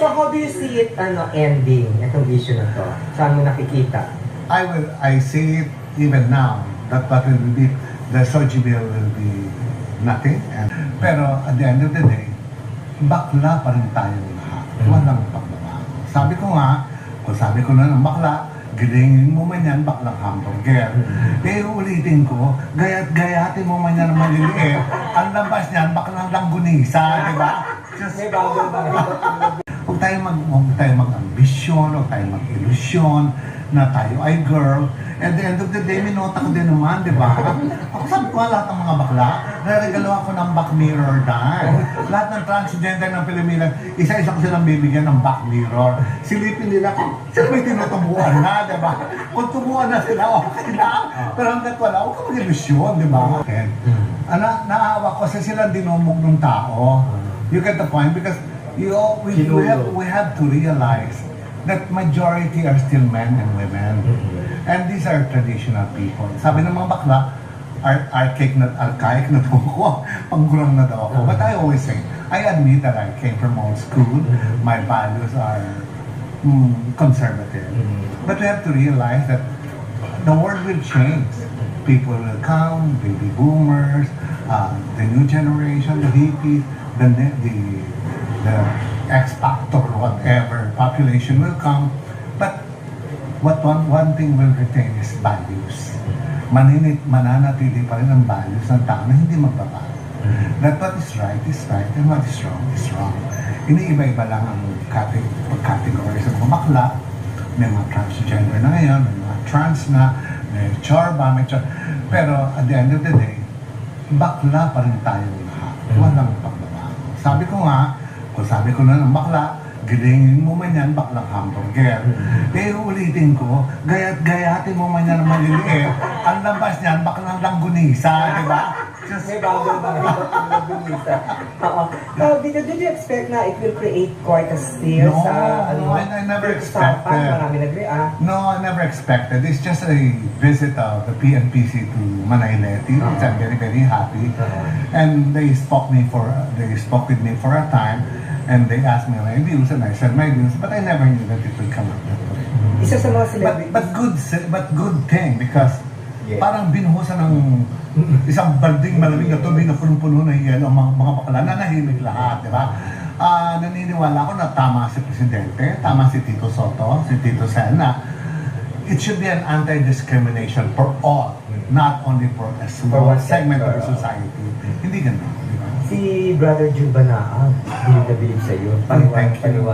So how do you see it ending, itong issue na to? Saan mo nakikita? I see it even now that what will be the Soji bill will be nothing. Pero at the end of the day, bakla pa rin tayo lahat. Walang pagbabago. Sabi ko nga, kung sabi ko na ng bakla, gilingin mo man yan, baklang hamburger. Eh, ulitin ko, gayatin mo man yan ng maliliit, ang labas niyan, baklang langgunisa, di ba? May bago ba? Huwag tayo mag-ambisyon, huwag tayo mag-ilusyon na tayo ay girl. At the end of the day, minota ko din naman, di ba? Ako sabi ko lahat ng mga bakla, naregalo ako ng back mirror dahil. Lahat ng transgender ng Pilipinas, isa-isa ko silang bibigyan ng back mirror. Silipin nila, sila may tinutubuan na, di ba? Kung tubuan na sila, okay na. Pero hanggat wala, huwag ka mag-ilusyon, di ba? Naawa ko sa silang dinumog ng tao. You get the point? Because we have to realize that majority are still men and women. And these are traditional people. Sabi ng mga bakla, archaic na daw ako, panggurang na daw ako. But I always say, I admit that I came from old school. My values are conservative. But we have to realize that the world will change. People will come, baby boomers, the new generation, the hippies, the X factor, whatever, population will come. But what one thing will retain is values. Mananatili pa rin ang values ng tao na hindi magbabago. That what is right and what is wrong. Iniiba-iba lang ang pag-category sa mga bakla. May mga transgender na ngayon, may mga trans na, may chorba, pero at the end of the day, bakla pa rin tayo lahat. Walang pagbabago. Sabi ko nga, kung sabi ko na ng bakla, gilingin mo man yan, baklang hamburger. Eh, ulitin ko, gayatin mo man yan ng maliliit, ang labas niyan, baklang langgunisa, di ba? May bago ba? Langgunisa. Did you expect na it will create quite a stir No, sa, I never expected. Marami nag-react. No, I never expected. It's just a visit of the PNPC to Manayileti, which I'm very, very happy. And they spoke with me for a time, and they asked me my views, and I said my views, but I never knew that it would come up that way. Isa sa mga celebrities. But good thing, because parang binuhusan ng isang balding malamig na tubig na punong-puno na yelo, mga bakla na nahimik lahat, di ba? Naniniwala ako na tama si Presidente, tama si Tito Soto, si Tito Sena. It should be an anti-discrimination for all, not only for a small segment of the society. Hindi ganun, di ba? Si Brother Juba na, bilib na bilib sa'yo. Thank you.